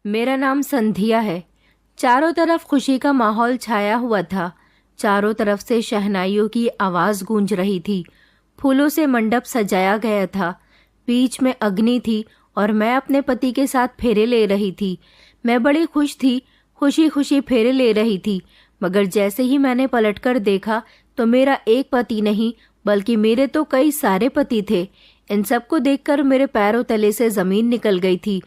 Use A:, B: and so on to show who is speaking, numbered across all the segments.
A: मेरा नाम संध्या है। चारों तरफ खुशी का माहौल छाया हुआ था। चारों तरफ से शहनाइयों की आवाज़ गूंज रही थी। फूलों से मंडप सजाया गया था। बीच में अग्नि थी और मैं अपने पति के साथ फेरे ले रही थी। मैं बड़ी खुश थी, खुशी खुशी फेरे ले रही थी। मगर जैसे ही मैंने पलटकर देखा तो मेरा एक पति नहीं बल्कि मेरे तो कई सारे पति थे। इन सबको देखकर मेरे पैरों तले से ज़मीन निकल गई थी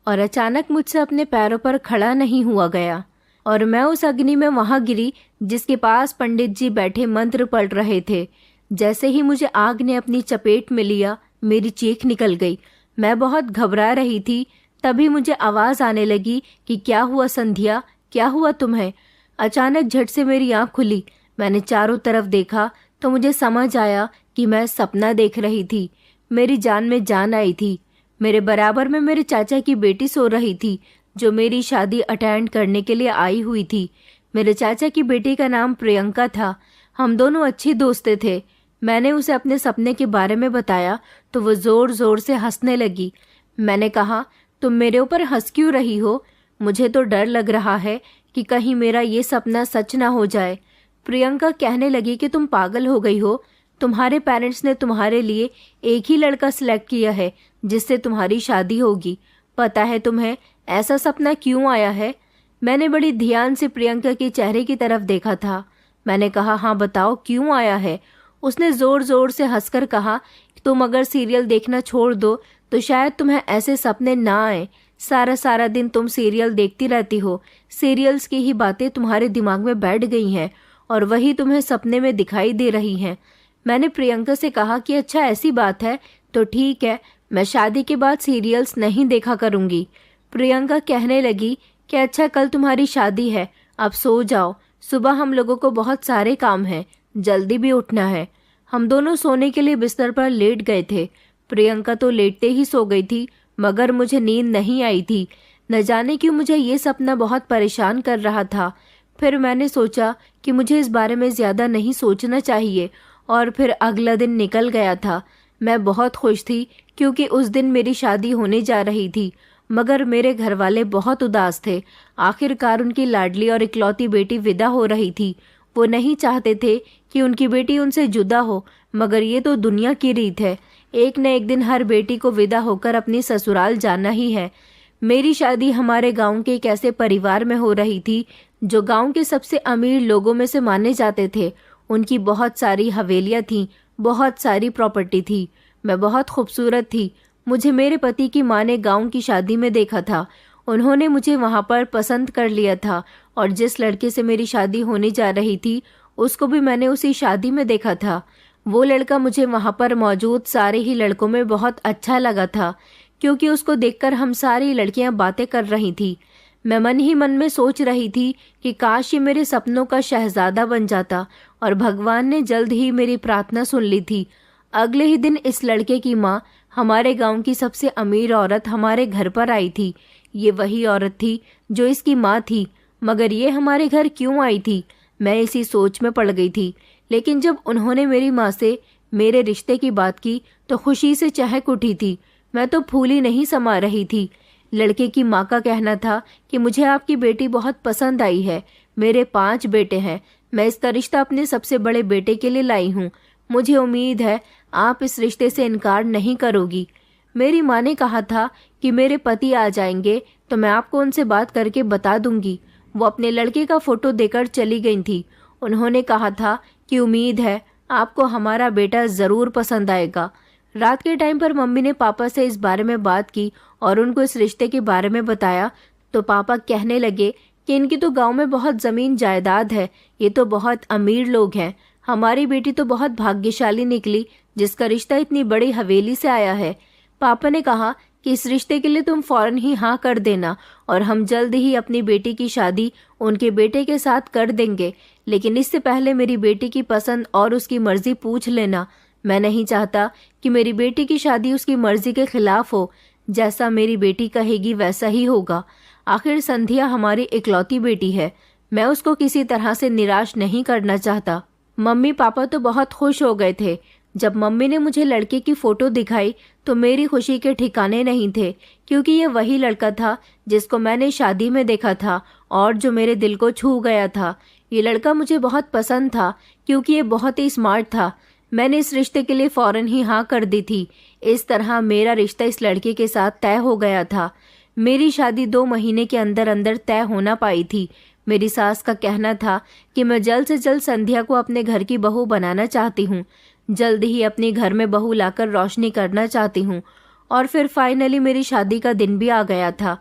A: और अचानक मुझसे अपने पैरों पर खड़ा नहीं हुआ गया और मैं उस अग्नि में वहां गिरी जिसके पास पंडित जी बैठे मंत्र पढ़ रहे थे। जैसे ही मुझे आग ने अपनी चपेट में लिया, मेरी चीख निकल गई। मैं बहुत घबरा रही थी। तभी मुझे आवाज़ आने लगी कि क्या हुआ संध्या, क्या हुआ तुम्हें? अचानक झट से मेरी आंख खुली। मैंने चारों तरफ देखा तो मुझे समझ आया कि मैं सपना देख रही थी। मेरी जान में जान आई थी। मेरे बराबर में मेरे चाचा की बेटी सो रही थी जो मेरी शादी अटेंड करने के लिए आई हुई थी। मेरे चाचा की बेटी का नाम प्रियंका था। हम दोनों अच्छी दोस्तें थे। मैंने उसे अपने सपने के बारे में बताया तो वो जोर जोर से हंसने लगी। मैंने कहा, तुम मेरे ऊपर हंस क्यों रही हो? मुझे तो डर लग रहा है कि कहीं मेरा ये सपना सच ना हो जाए। प्रियंका कहने लगी कि तुम पागल हो गई हो। तुम्हारे पेरेंट्स ने तुम्हारे लिए एक ही लड़का सिलेक्ट किया है जिससे तुम्हारी शादी होगी। पता है तुम्हें ऐसा सपना क्यों आया है? मैंने बड़ी ध्यान से प्रियंका के चेहरे की तरफ देखा था। मैंने कहा, हाँ बताओ क्यों आया है? उसने जोर जोर से हंसकर कहा, तुम अगर सीरियल देखना छोड़ दो तो शायद तुम्हें ऐसे सपने ना आए। सारा सारा दिन तुम सीरियल देखती रहती हो। सीरियल्स की ही बातें तुम्हारे दिमाग में बैठ गई हैं और वही तुम्हें सपने में दिखाई दे रही हैं। मैंने प्रियंका से कहा कि अच्छा ऐसी बात है तो ठीक है, मैं शादी के बाद सीरियल्स नहीं देखा करूंगी। प्रियंका कहने लगी कि अच्छा कल तुम्हारी शादी है, अब सो जाओ। सुबह हम लोगों को बहुत सारे काम हैं, जल्दी भी उठना है। हम दोनों सोने के लिए बिस्तर पर लेट गए थे। प्रियंका तो लेटते ही सो गई थी मगर मुझे नींद नहीं आई थी। न जाने क्यों मुझे ये सपना बहुत परेशान कर रहा था। फिर मैंने सोचा कि मुझे इस बारे में ज़्यादा नहीं सोचना चाहिए और फिर अगला दिन निकल गया था। मैं बहुत खुश थी क्योंकि उस दिन मेरी शादी होने जा रही थी। मगर मेरे घर वाले बहुत उदास थे। आखिरकार उनकी लाडली और इकलौती बेटी विदा हो रही थी। वो नहीं चाहते थे कि उनकी बेटी उनसे जुदा हो, मगर ये तो दुनिया की रीत है। एक न एक दिन हर बेटी को विदा होकर अपनी ससुराल जाना ही है। मेरी शादी हमारे गांव के एक ऐसे परिवार में हो रही थी जो गांव के सबसे अमीर लोगों में से माने जाते थे। उनकी बहुत सारी हवेलियां थीं, बहुत सारी प्रॉपर्टी थी। मैं बहुत खूबसूरत थी। मुझे मेरे पति की माँ ने गांव की शादी में देखा था। उन्होंने मुझे वहां पर पसंद कर लिया था और जिस लड़के से मेरी शादी होने जा रही थी उसको भी मैंने उसी शादी में देखा था। वो लड़का मुझे वहां पर मौजूद सारे ही लड़कों में बहुत अच्छा लगा था क्योंकि उसको देखकर हम सारी लड़कियां बातें कर रही थी। मैं मन ही मन में सोच रही थी कि काश ये मेरे सपनों का शहजादा बन जाता और भगवान ने जल्द ही मेरी प्रार्थना सुन ली थी। अगले ही दिन इस लड़के की माँ, हमारे गांव की सबसे अमीर औरत, हमारे घर पर आई थी। ये वही औरत थी जो इसकी माँ थी। मगर ये हमारे घर क्यों आई थी? मैं इसी सोच में पड़ गई थी। लेकिन जब उन्होंने मेरी माँ से मेरे रिश्ते की बात की तो खुशी से चहक उठी थी। मैं तो फूली नहीं समा रही थी। लड़के की माँ का कहना था कि मुझे आपकी बेटी बहुत पसंद आई है। मेरे 5 बेटे हैं। मैं इसका रिश्ता अपने सबसे बड़े बेटे के लिए लाई हूँ। मुझे उम्मीद है आप इस रिश्ते से इनकार नहीं करोगी। मेरी माँ ने कहा था कि मेरे पति आ जाएंगे तो मैं आपको उनसे बात करके बता दूंगी। वो अपने लड़के का फोटो देकर चली गई थी। उन्होंने कहा था कि उम्मीद है आपको हमारा बेटा ज़रूर पसंद आएगा। रात के टाइम पर मम्मी ने पापा से इस बारे में बात की और उनको इस रिश्ते के बारे में बताया तो पापा कहने लगे कि इनकी तो गांव में बहुत ज़मीन जायदाद है, ये तो बहुत अमीर लोग हैं। हमारी बेटी तो बहुत भाग्यशाली निकली जिसका रिश्ता इतनी बड़ी हवेली से आया है। पापा ने कहा कि इस रिश्ते के लिए तुम फौरन ही हाँ कर देना और हम जल्द ही अपनी बेटी की शादी उनके बेटे के साथ कर देंगे। लेकिन इससे पहले मेरी बेटी की पसंद और उसकी मर्जी पूछ लेना। मैं नहीं चाहता कि मेरी बेटी की शादी उसकी मर्जी के खिलाफ हो। जैसा मेरी बेटी कहेगी वैसा ही होगा। आखिर संध्या हमारी इकलौती बेटी है। मैं उसको किसी तरह से निराश नहीं करना चाहता। मम्मी पापा तो बहुत खुश हो गए थे। जब मम्मी ने मुझे लड़के की फ़ोटो दिखाई तो मेरी खुशी के ठिकाने नहीं थे, क्योंकि ये वही लड़का था जिसको मैंने शादी में देखा था और जो मेरे दिल को छू गया था। ये लड़का मुझे बहुत पसंद था क्योंकि ये बहुत ही स्मार्ट था। मैंने इस रिश्ते के लिए फ़ौरन ही हाँ कर दी थी। इस तरह मेरा रिश्ता इस लड़के के साथ तय हो गया था। मेरी शादी 2 महीने के अंदर अंदर तय होना पाई थी। मेरी सास का कहना था कि मैं जल्द से जल्द संध्या को अपने घर की बहू बनाना चाहती हूँ, जल्द ही अपने घर में बहू लाकर रोशनी करना चाहती हूँ। और फिर फाइनली मेरी शादी का दिन भी आ गया था।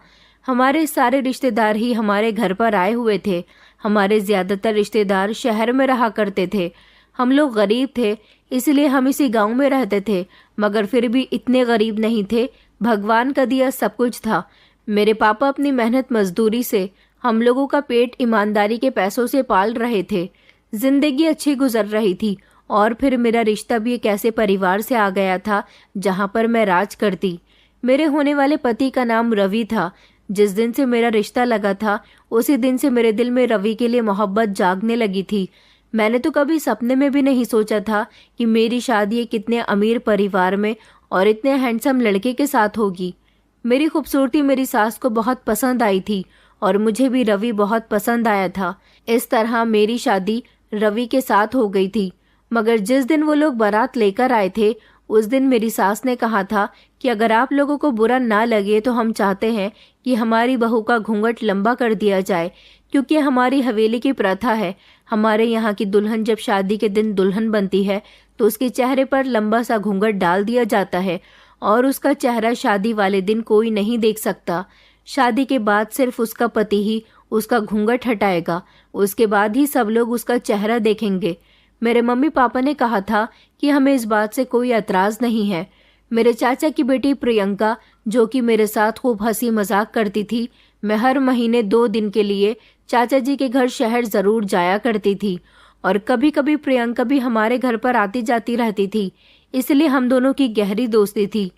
A: हमारे सारे रिश्तेदार ही हमारे घर पर आए हुए थे। हमारे ज़्यादातर रिश्तेदार शहर में रहा करते थे। हम लोग गरीब थे, इसलिए हम इसी गांव में रहते थे, मगर फिर भी इतने गरीब नहीं थे। भगवान का दिया सब कुछ था। मेरे पापा अपनी मेहनत मजदूरी से हम लोगों का पेट ईमानदारी के पैसों से पाल रहे थे। जिंदगी अच्छी गुजर रही थी। और फिर मेरा रिश्ता भी एक ऐसे परिवार से आ गया था जहां पर मैं राज करती। मेरे होने वाले पति का नाम रवि था। जिस दिन से मेरा रिश्ता लगा था उसी दिन से मेरे दिल में रवि के लिए मोहब्बत जागने लगी थी। मैंने तो कभी सपने में भी नहीं सोचा था कि मेरी शादी एक इतने अमीर परिवार में और इतने हैंडसम लड़के के साथ होगी। मेरी खूबसूरती मेरी सास को बहुत पसंद आई थी और मुझे भी रवि बहुत पसंद आया था। इस तरह मेरी शादी रवि के साथ हो गई थी। मगर जिस दिन वो लोग बारात लेकर आए थे उस दिन मेरी सास ने कहा था कि अगर आप लोगों को बुरा ना लगे तो हम चाहते हैं कि हमारी बहू का घूंघट लंबा कर दिया जाए, क्योंकि हमारी हवेली की प्रथा है। हमारे यहाँ की दुल्हन जब शादी के दिन दुल्हन बनती है तो उसके चेहरे पर लंबा सा घूंघट डाल दिया जाता है और उसका चेहरा शादी वाले दिन कोई नहीं देख सकता। शादी के बाद सिर्फ उसका पति ही उसका घूंघट हटाएगा, उसके बाद ही सब लोग उसका चेहरा देखेंगे। मेरे मम्मी पापा ने कहा था कि हमें इस बात से कोई एतराज नहीं है। मेरे चाचा की बेटी प्रियंका, जो कि मेरे साथ खूब हंसी मजाक करती थी, मैं हर महीने 2 दिन के लिए चाचा जी के घर शहर जरूर जाया करती थी और कभी कभी प्रियंका भी हमारे घर पर आती जाती रहती थी। इसलिए हम दोनों की गहरी दोस्ती थी।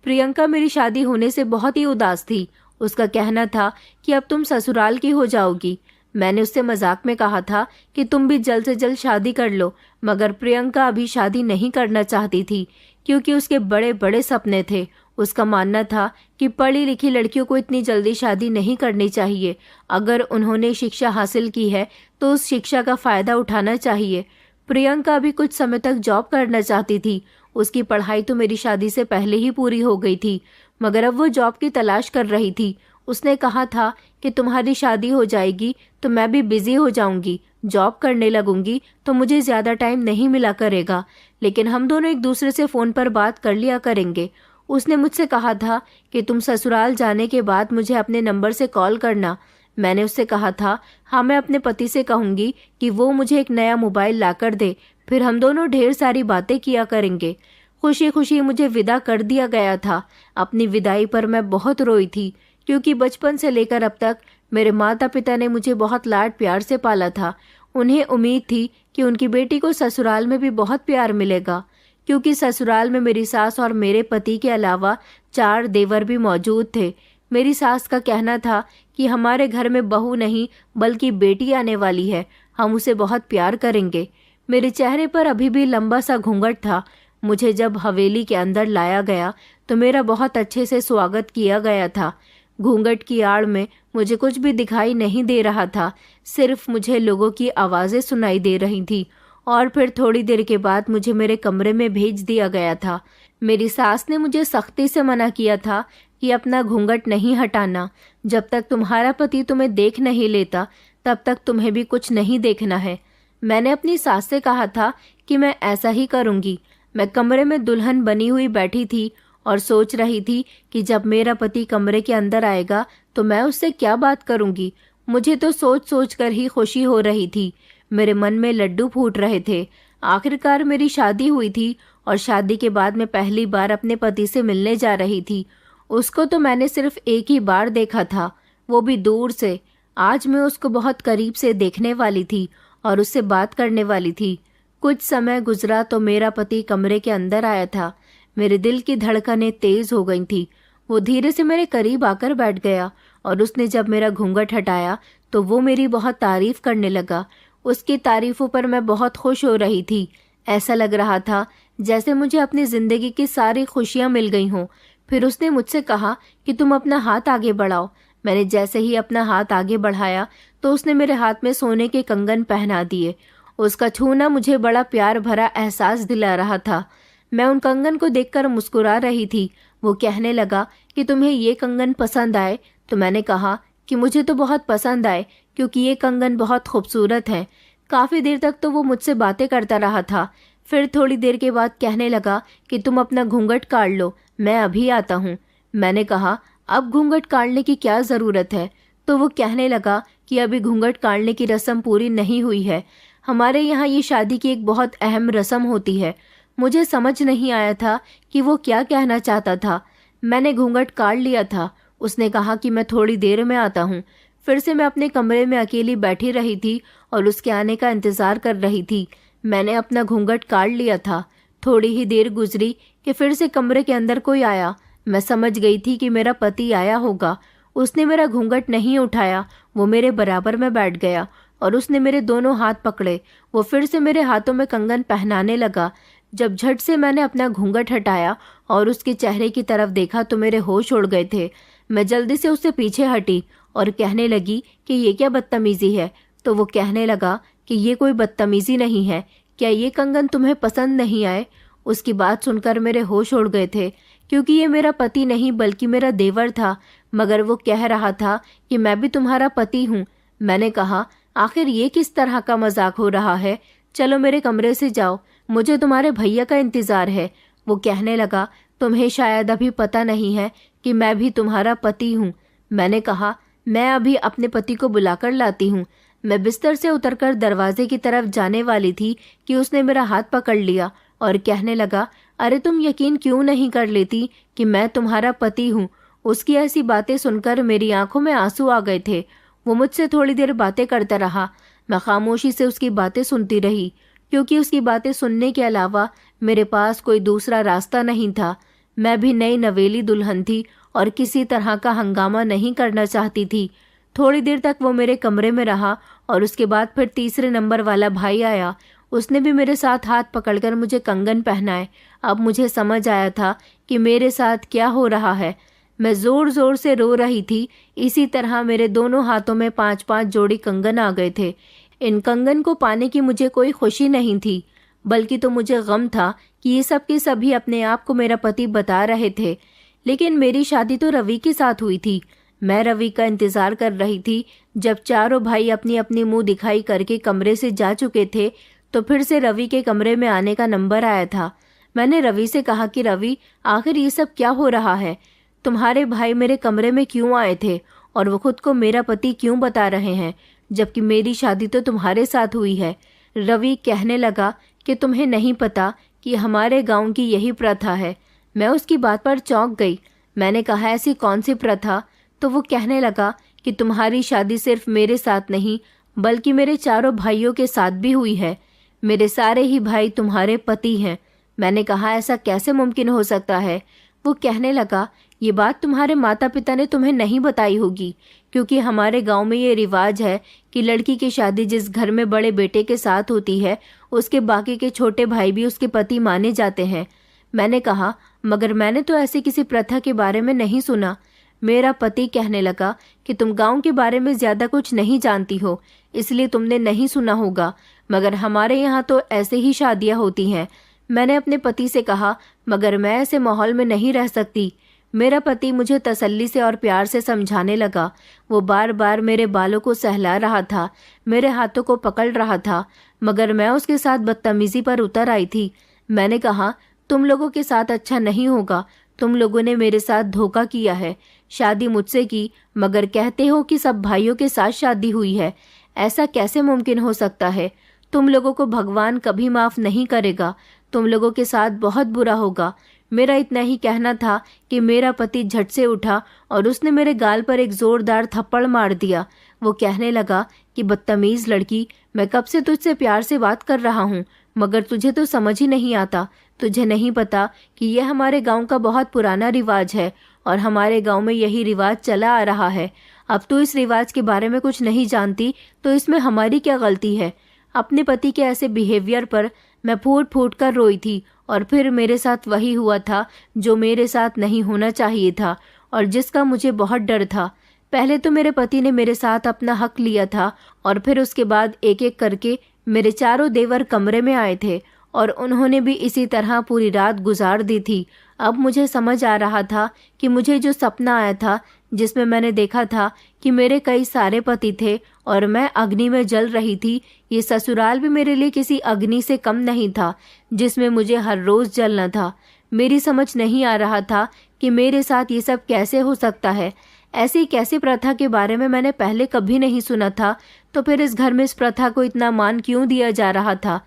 A: प्रियंका मेरी शादी होने से बहुत ही उदास थी। उसका कहना था कि अब तुम ससुराल की हो जाओगी। मैंने उससे मजाक में कहा था कि तुम भी जल्द से जल्द शादी कर लो, मगर प्रियंका अभी शादी नहीं करना चाहती थी क्योंकि उसके बड़े बड़े सपने थे। उसका मानना था कि पढ़ी लिखी लड़कियों को इतनी जल्दी शादी नहीं करनी चाहिए। अगर उन्होंने शिक्षा हासिल की है तो उस शिक्षा का फायदा उठाना चाहिए। प्रियंका अभी कुछ समय तक जॉब करना चाहती थी। उसकी पढ़ाई तो मेरी शादी से पहले ही पूरी हो गई थी, मगर अब वो जॉब की तलाश कर रही थी। उसने कहा था कि तुम्हारी शादी हो जाएगी तो मैं भी बिजी हो जाऊंगी, जॉब करने लगूंगी तो मुझे ज्यादा टाइम नहीं मिला करेगा, लेकिन हम दोनों एक दूसरे से फोन पर बात कर लिया करेंगे। उसने मुझसे कहा था कि तुम ससुराल जाने के बाद मुझे अपने नंबर से कॉल करना। मैंने उससे कहा था हाँ, मैं अपने पति से कहूंगी कि वो मुझे एक नया मोबाइल लाकर दे, फिर हम दोनों ढेर सारी बातें किया करेंगे। खुशी खुशी मुझे विदा कर दिया गया था। अपनी विदाई पर मैं बहुत रोई थी, क्योंकि बचपन से लेकर अब तक मेरे माता पिता ने मुझे बहुत लाड प्यार से पाला था। उन्हें उम्मीद थी कि उनकी बेटी को ससुराल में भी बहुत प्यार मिलेगा, क्योंकि ससुराल में मेरी सास और मेरे पति के अलावा 4 देवर भी मौजूद थे। मेरी सास का कहना था कि हमारे घर में बहू नहीं बल्कि बेटी आने वाली है, हम उसे बहुत प्यार करेंगे। मेरे चेहरे पर अभी भी लंबा सा घूंघट था। मुझे जब हवेली के अंदर लाया गया तो मेरा बहुत अच्छे से स्वागत किया गया था। घूंघट की आड़ में मुझे कुछ भी दिखाई नहीं दे रहा था, सिर्फ मुझे लोगों की आवाजें सुनाई दे रही थी। और फिर थोड़ी देर के बाद मुझे मेरे कमरे में भेज दिया गया था। मेरी सास ने मुझे सख्ती से मना किया था कि अपना घूंघट नहीं हटाना। जब तक तुम्हारा पति तुम्हें देख नहीं लेता तब तक तुम्हें भी कुछ नहीं देखना है। मैंने अपनी सास से कहा था कि मैं ऐसा ही करूंगी। मैं कमरे में दुल्हन बनी हुई बैठी थी और सोच रही थी कि जब मेरा पति कमरे के अंदर आएगा तो मैं उससे क्या बात करूंगी। मुझे तो सोच सोच कर ही खुशी हो रही थी। मेरे मन में लड्डू फूट रहे थे। आखिरकार मेरी शादी हुई थी और शादी के बाद मैं पहली बार अपने पति से मिलने जा रही थी। उसको तो मैंने सिर्फ एक ही बार देखा था, वो भी दूर से। आज मैं उसको बहुत करीब से देखने वाली थी और उससे बात करने वाली थी। कुछ समय गुजरा तो मेरा पति कमरे के अंदर आया था। मेरे दिल की धड़कनें तेज हो गई थी। वो धीरे से मेरे करीब आकर बैठ गया और उसने जब मेरा घूंघट हटाया तो वो मेरी बहुत तारीफ करने लगा। उसकी तारीफों पर मैं बहुत खुश हो रही थी। ऐसा लग रहा था जैसे मुझे अपनी जिंदगी की सारी खुशियां मिल गई हों। फिर उसने मुझसे कहा कि तुम अपना हाथ आगे बढ़ाओ। मैंने जैसे ही अपना हाथ आगे बढ़ाया तो उसने मेरे हाथ में सोने के कंगन पहना दिए। उसका छूना मुझे बड़ा प्यार भरा एहसास दिला रहा था। मैं उन कंगन को देखकर मुस्कुरा रही थी। वो कहने लगा कि तुम्हें ये कंगन पसंद आए? तो मैंने कहा कि मुझे तो बहुत पसंद आए, क्योंकि ये कंगन बहुत खूबसूरत है। काफ़ी देर तक तो वो मुझसे बातें करता रहा था। फिर थोड़ी देर के बाद कहने लगा कि तुम अपना घूंघट काट लो, मैं अभी आता हूँ। मैंने कहा अब घूंघट काटने की क्या ज़रूरत है? तो वो कहने लगा कि अभी घूंघट काटने की रस्म पूरी नहीं हुई है। हमारे यहाँ ये शादी की एक बहुत अहम रस्म होती है। मुझे समझ नहीं आया था कि वो क्या कहना चाहता था। मैंने घूंघट काट लिया था। उसने कहा कि मैं थोड़ी देर में आता हूँ। फिर से मैं अपने कमरे में अकेली बैठी रही थी और उसके आने का इंतज़ार कर रही थी। मैंने अपना घूंघट काट लिया था। थोड़ी ही देर गुजरी कि फिर से कमरे के अंदर कोई आया। मैं समझ गई थी कि मेरा पति आया होगा। उसने मेरा घूंघट नहीं उठाया। वो मेरे बराबर में बैठ गया और उसने मेरे दोनों हाथ पकड़े। वो फिर से मेरे हाथों में कंगन पहनाने लगा। जब झट से मैंने अपना घूंघट हटाया और उसके चेहरे की तरफ देखा तो मेरे होश उड़ गए थे। मैं जल्दी से उससे पीछे हटी और कहने लगी कि ये क्या बदतमीजी है? तो वो कहने लगा कि ये कोई बदतमीजी नहीं है। क्या ये कंगन तुम्हें पसंद नहीं आए? उसकी बात सुनकर मेरे होश उड़ गए थे, क्योंकि ये मेरा पति नहीं बल्कि मेरा देवर था। मगर वो कह रहा था कि मैं भी तुम्हारा पति हूँ। मैंने कहा आखिर ये किस तरह का मजाक हो रहा है? चलो मेरे कमरे से जाओ, मुझे तुम्हारे भैया का इंतजार है। वो कहने लगा तुम्हें शायद अभी पता नहीं है कि मैं भी तुम्हारा पति हूँ। मैंने कहा मैं अभी अपने पति को बुलाकर लाती हूँ। मैं बिस्तर से उतरकर दरवाजे की तरफ जाने वाली थी कि उसने मेरा हाथ पकड़ लिया और कहने लगा अरे तुम यकीन क्यों नहीं कर लेती कि मैं तुम्हारा पति हूँ? उसकी ऐसी बातें सुनकर मेरी आंखों में आंसू आ गए थे। वो मुझसे थोड़ी देर बातें करता रहा। मैं खामोशी से उसकी बातें सुनती रही, क्योंकि उसकी बातें सुनने के अलावा मेरे पास कोई दूसरा रास्ता नहीं था। मैं भी नई नवेली दुल्हन थी और किसी तरह का हंगामा नहीं करना चाहती थी। थोड़ी देर तक वो मेरे कमरे में रहा और उसके बाद फिर तीसरे नंबर वाला भाई आया। उसने भी मेरे साथ हाथ पकड़कर मुझे कंगन पहनाए। अब मुझे समझ आया था कि मेरे साथ क्या हो रहा है। मैं जोर जोर से रो रही थी। इसी तरह मेरे दोनों हाथों में 5-5 जोड़ी कंगन आ गए थे। इन कंगन को पाने की मुझे कोई खुशी नहीं थी, बल्कि तो मुझे गम था कि ये सब के सभी अपने आप को मेरा पति बता रहे थे। लेकिन मेरी शादी तो रवि के साथ हुई थी। मैं रवि का इंतजार कर रही थी। जब चारों भाई अपनी अपनी मुंह दिखाई करके कमरे से जा चुके थे तो फिर से रवि के कमरे में आने का नंबर आया था। मैंने रवि से कहा कि रवि आखिर ये सब क्या हो रहा है? तुम्हारे भाई मेरे कमरे में क्यों आए थे और वो खुद को मेरा पति क्यों बता रहे हैं, जबकि मेरी शादी तो तुम्हारे साथ हुई है? रवि कहने लगा कि तुम्हें नहीं पता कि हमारे गांव की यही प्रथा है। मैं उसकी बात पर चौंक गई। मैंने कहा ऐसी कौन सी प्रथा? तो वो कहने लगा कि तुम्हारी शादी सिर्फ मेरे साथ नहीं बल्कि मेरे चारों भाइयों के साथ भी हुई है। मेरे सारे ही भाई तुम्हारे पति हैं। मैंने कहा ऐसा कैसे मुमकिन हो सकता है? वो कहने लगा ये बात तुम्हारे माता पिता ने तुम्हें नहीं बताई होगी, क्योंकि हमारे गांव में ये रिवाज है कि लड़की की शादी जिस घर में बड़े बेटे के साथ होती है उसके बाकी के छोटे भाई भी उसके पति माने जाते हैं। मैंने कहा मगर मैंने तो ऐसी किसी प्रथा के बारे में नहीं सुना। मेरा पति कहने लगा कि तुम गांव के बारे में ज्यादा कुछ नहीं जानती हो, इसलिए तुमने नहीं सुना होगा, मगर हमारे यहाँ तो ऐसे ही शादियाँ होती हैं। मैंने अपने पति से कहा मगर मैं ऐसे माहौल में नहीं रह सकती। मेरा पति मुझे तसल्ली से और प्यार से समझाने लगा। वो बार बार मेरे बालों को सहला रहा था, मेरे हाथों को पकड़ रहा था, मगर मैं उसके साथ बदतमीजी पर उतर आई थी। मैंने कहा तुम लोगों के साथ अच्छा नहीं होगा। तुम लोगों ने मेरे साथ धोखा किया है। शादी मुझसे की, मगर कहते हो कि सब भाइयों के साथ शादी हुई है। ऐसा कैसे मुमकिन हो सकता है? तुम लोगों को भगवान कभी माफ नहीं करेगा। तुम लोगों के साथ बहुत बुरा होगा। मेरा इतना ही कहना था कि मेरा पति झट से उठा और उसने मेरे गाल पर एक जोरदार थप्पड़ मार दिया। वो कहने लगा कि बदतमीज लड़की, मैं कब से तुझसे प्यार से बात कर रहा हूँ, मगर तुझे तो समझ ही नहीं आता। तुझे नहीं पता कि यह हमारे गांव का बहुत पुराना रिवाज है और हमारे गांव में यही रिवाज चला आ रहा है। अब तू इस रिवाज के बारे में कुछ नहीं जानती तो इसमें हमारी क्या गलती है? अपने पति के ऐसे बिहेवियर पर मैं फूट फूट कर रोई थी और फिर मेरे साथ वही हुआ था जो मेरे साथ नहीं होना चाहिए था और जिसका मुझे बहुत डर था। पहले तो मेरे पति ने मेरे साथ अपना हक लिया था और फिर उसके बाद एक एक करके मेरे चारों देवर कमरे में आए थे और उन्होंने भी इसी तरह पूरी रात गुजार दी थी। अब मुझे समझ आ रहा था कि मुझे जो सपना आया था जिसमें मैंने देखा था कि मेरे कई सारे पति थे और मैं अग्नि में जल रही थी, ये ससुराल भी मेरे लिए किसी अग्नि से कम नहीं था जिसमें मुझे हर रोज जलना था। मेरी समझ नहीं आ रहा था कि मेरे साथ ये सब कैसे हो सकता है। ऐसी कैसी प्रथा के बारे में मैंने पहले कभी नहीं सुना था, तो फिर इस घर में इस प्रथा को इतना मान क्यों दिया जा रहा था।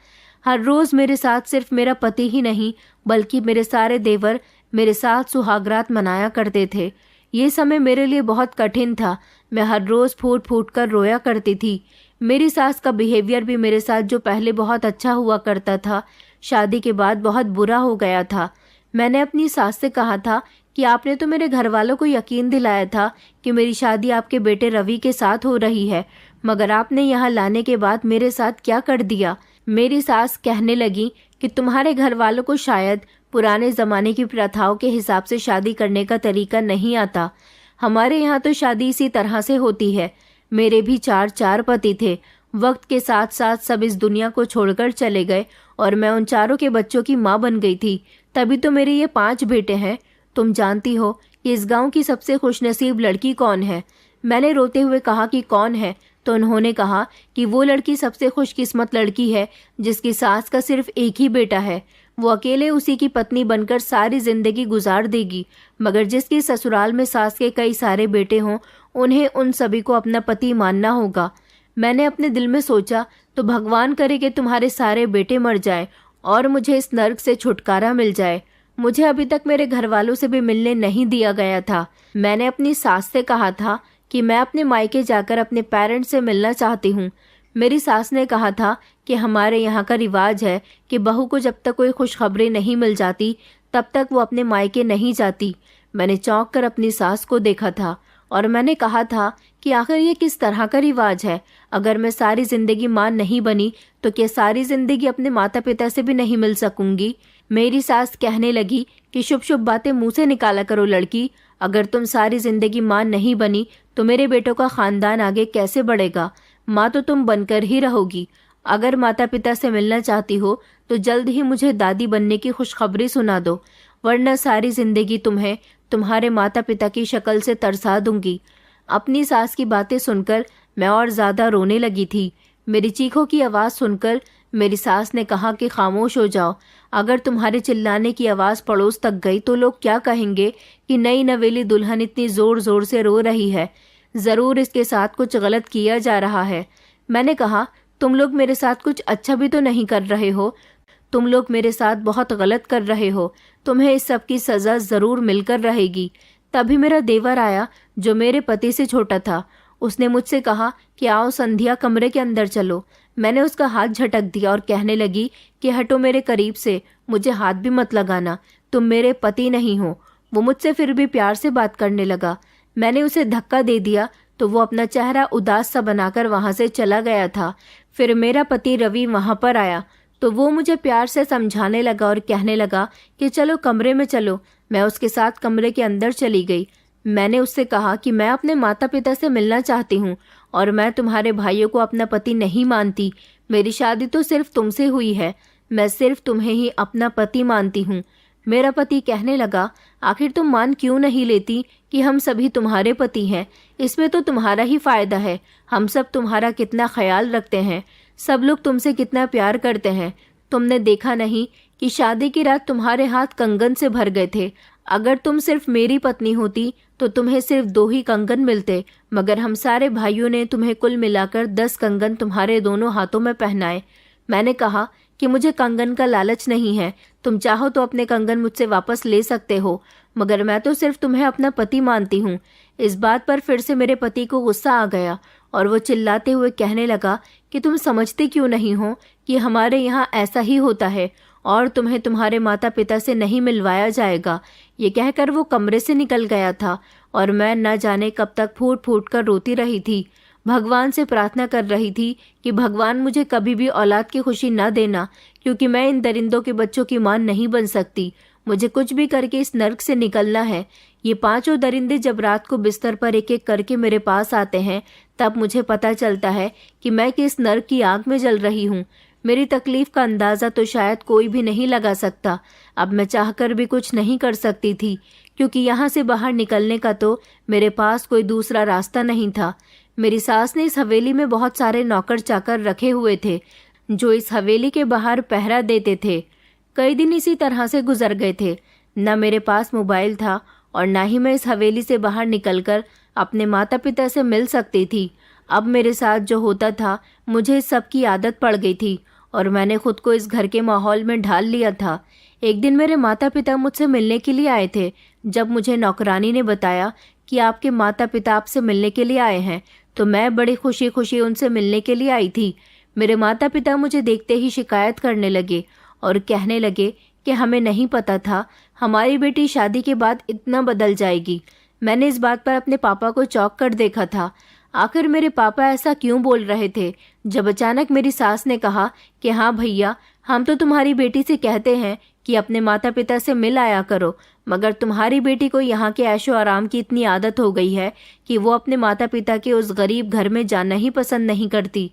A: हर रोज मेरे साथ सिर्फ मेरा पति ही नहीं बल्कि मेरे सारे देवर मेरे साथ सुहागरात मनाया करते थे। ये समय मेरे लिए बहुत कठिन था। मैं हर रोज फूट फूट कर रोया करती थी। मेरी सास का बिहेवियर भी मेरे साथ जो पहले बहुत अच्छा हुआ करता था, शादी के बाद बहुत बुरा हो गया था। मैंने अपनी सास से कहा था कि आपने तो मेरे घर वालों को यकीन दिलाया था कि मेरी शादी आपके बेटे रवि के साथ हो रही है, मगर आपने यहाँ लाने के बाद मेरे साथ क्या कर दिया। मेरी सास कहने लगी कि तुम्हारे घर वालों को शायद पुराने जमाने की प्रथाओं के हिसाब से शादी करने का तरीका नहीं आता। हमारे यहाँ तो शादी इसी तरह से होती है। मेरे भी चार चार पति थे। वक्त के साथ साथ सब इस दुनिया को छोड़कर चले गए और मैं उन चारों के बच्चों की माँ बन गई थी। तभी तो मेरे ये 5 बेटे हैं। तुम जानती हो कि इस गांव की सबसे खुशनसीब लड़की कौन है। मैंने रोते हुए कहा कि कौन है, तो उन्होंने कहा कि वो लड़की सबसे खुशकिस्मत लड़की है जिसकी सास का सिर्फ एक ही बेटा है। वो अकेले उसी की पत्नी बनकर सारी जिंदगी गुजार देगी, मगर जिसकी ससुराल में सास के कई सारे बेटे हों उन्हें उन सभी को अपना पति मानना होगा। मैंने अपने दिल में सोचा, तो भगवान करे कि तुम्हारे सारे बेटे मर जाएं और मुझे इस नर्क से छुटकारा मिल जाए। मुझे अभी तक मेरे घर वालों से भी मिलने नहीं दिया गया था। मैंने अपनी सास से कहा था कि मैं अपने मायके जाकर अपने पेरेंट्स से मिलना चाहती हूँ। मेरी सास ने कहा था कि हमारे यहाँ का रिवाज है कि बहू को जब तक कोई खुशखबरी नहीं मिल जाती तब तक वो अपने मायके नहीं जाती। मैंने चौंक कर अपनी सास को देखा था और मैंने कहा था कि आखिर ये किस तरह का रिवाज है। अगर मैं सारी जिंदगी मां नहीं बनी तो क्या सारी जिंदगी अपने माता पिता से भी नहीं मिल सकूंगी। मेरी सास कहने लगी कि शुभ शुभ बातें मुंह से निकाला करो लड़की। अगर तुम सारी जिंदगी मां नहीं बनी तो मेरे बेटों का खानदान आगे कैसे बढ़ेगा। माँ तो तुम बनकर ही रहोगी। अगर माता पिता से मिलना चाहती हो तो जल्द ही मुझे दादी बनने की खुशखबरी सुना दो, वरना सारी जिंदगी तुम्हें तुम्हारे माता पिता की शक्ल से तरसा दूंगी। अपनी सास की बातें सुनकर मैं और ज्यादा रोने लगी थी। मेरी चीखों की आवाज सुनकर मेरी सास ने कहा कि खामोश हो जाओ। अगर तुम्हारे चिल्लाने की आवाज पड़ोस तक गई तो लोग क्या कहेंगे कि नई नवेली दुल्हन इतनी जोर जोर से रो रही है। जरूर इसके साथ कुछ गलत किया जा रहा है। मैंने कहा, तुम लोग मेरे साथ कुछ अच्छा भी तो नहीं कर रहे हो। तुम लोग मेरे साथ बहुत गलत कर रहे हो। तुम्हें इस सब की सजा जरूर मिलकर रहेगी। तभी मेरा देवर आया जो मेरे पति से छोटा था। उसने मुझसे कहा कि आओ संध्या, कमरे के अंदर चलो। मैंने उसका हाथ झटक दिया और कहने लगी कि हटो मेरे करीब से, मुझे हाथ भी मत लगाना, तुम मेरे पति नहीं हो। वो मुझसे फिर भी प्यार से बात करने लगा। मैंने उसे धक्का दे दिया तो वो अपना चेहरा उदास सा बनाकर वहां से चला गया था। फिर मेरा पति रवि वहां पर आया तो वो मुझे प्यार से समझाने लगा और कहने लगा कि चलो कमरे में चलो। मैं उसके साथ कमरे के अंदर चली गई। मैंने उससे कहा कि मैं अपने माता पिता से मिलना चाहती हूँ और मैं तुम्हारे भाइयों को अपना पति नहीं मानती। मेरी शादी तो सिर्फ तुमसे हुई है। मैं सिर्फ तुम्हें ही अपना पति मानती हूँ। मेरा पति कहने लगा, आखिर तुम मान क्यों नहीं लेती कि हम सभी तुम्हारे पति हैं। इसमें तो तुम्हारा ही फायदा है। हम सब तुम्हारा कितना ख्याल रखते हैं। सब लोग तुमसे कितना प्यार करते हैं। तुमने देखा नहीं कि शादी की रात तुम्हारे हाथ कंगन से भर गए थे। अगर तुम सिर्फ मेरी पत्नी होती तो तुम्हें सिर्फ 2 ही कंगन मिलते, मगर हम सारे भाइयों ने तुम्हें कुल मिलाकर 10 कंगन तुम्हारे दोनों हाथों में पहनाए। मैंने कहा कि मुझे कंगन का लालच नहीं है। तुम चाहो तो अपने कंगन मुझसे वापस ले सकते हो, मगर मैं तो सिर्फ तुम्हें अपना पति मानती हूँ। इस बात पर फिर से मेरे पति को गुस्सा आ गया और वो चिल्लाते हुए कहने लगा कि तुम समझते क्यों नहीं हो कि हमारे यहाँ ऐसा ही होता है और तुम्हें तुम्हारे माता पिता से नहीं मिलवाया जाएगा। ये कहकर वो कमरे से निकल गया था और मैं न जाने कब तक फूट फूट कर रोती रही थी। भगवान से प्रार्थना कर रही थी कि भगवान मुझे कभी भी औलाद की खुशी न देना, क्योंकि मैं इन दरिंदों के बच्चों की मां नहीं बन सकती। मुझे कुछ भी करके इस नर्क से निकलना है। ये पांचों दरिंदे जब रात को बिस्तर पर एक एक करके मेरे पास आते हैं, तब मुझे पता चलता है कि मैं किस नर्क की आग में जल रही हूँ। मेरी तकलीफ का अंदाज़ा तो शायद कोई भी नहीं लगा सकता। अब मैं चाहकर भी कुछ नहीं कर सकती थी, क्योंकि यहाँ से बाहर निकलने का तो मेरे पास कोई दूसरा रास्ता नहीं था। मेरी सास ने इस हवेली में बहुत सारे नौकर चाकर रखे हुए थे, जो इस हवेली के बाहर पहरा देते थे। कई दिन इसी तरह से गुजर गए थे। न मेरे पास मोबाइल था और न ही मैं इस हवेली से बाहर निकलकर अपने माता पिता से मिल सकती थी। अब मेरे साथ जो होता था, मुझे इस सब की आदत पड़ गई थी और मैंने खुद को इस घर के माहौल में ढाल लिया था। एक दिन मेरे माता पिता मुझसे मिलने के लिए आए थे। जब मुझे नौकरानी ने बताया कि आपके माता पिता आपसे मिलने के लिए आए हैं, तो मैं बड़ी खुशी खुशी उनसे मिलने के लिए आई थी। मेरे माता पिता मुझे देखते ही शिकायत करने लगे और कहने लगे कि हमें नहीं पता था हमारी बेटी शादी के बाद इतना बदल जाएगी। मैंने इस बात पर अपने पापा को चौंक कर देखा था। आखिर मेरे पापा ऐसा क्यों बोल रहे थे? जब अचानक मेरी सास ने कहा कि हाँ भैया, हम तो तुम्हारी बेटी से कहते हैं कि अपने माता पिता से मिल आया करो, मगर तुम्हारी बेटी को यहाँ के ऐशो आराम की इतनी आदत हो गई है कि वो अपने माता पिता के उस गरीब घर में जाना ही पसंद नहीं करती।